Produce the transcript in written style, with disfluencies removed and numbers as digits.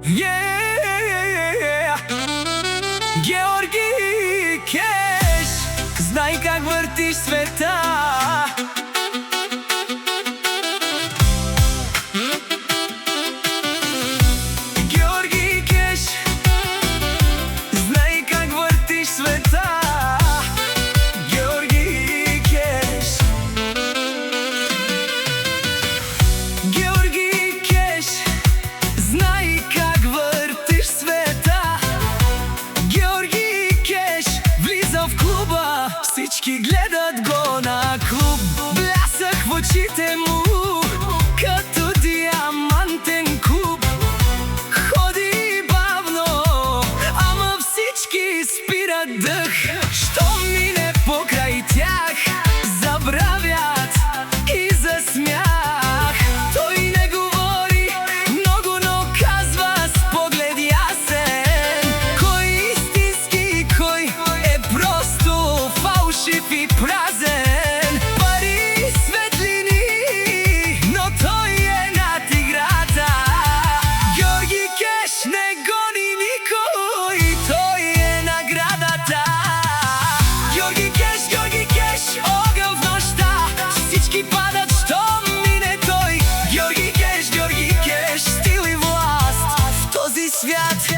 Yeah. Георги Кеш, знай как въртиш света. Георги Кеш, знай как въртиш света. Георги Кеш. Георги Кеш, знай как въртиш света. Георги Кеш влиза в клуба, всички гледат го на клуб. Блясък в очите му като диамантен куб. Ходи бавно, ама всички спират дъх. Щом мине покрай тях, забравят и за смях. Той не говори много, но казва с поглед ясен кой истински, кой е просто фалшив и празен. Пари, светлини, но той е над играта. Георги Кеш не гони никой, той е наградата. Георги Кеш, огън в нощта, всички падат, щом мине той. Георги Кеш, стил и власт в този свят.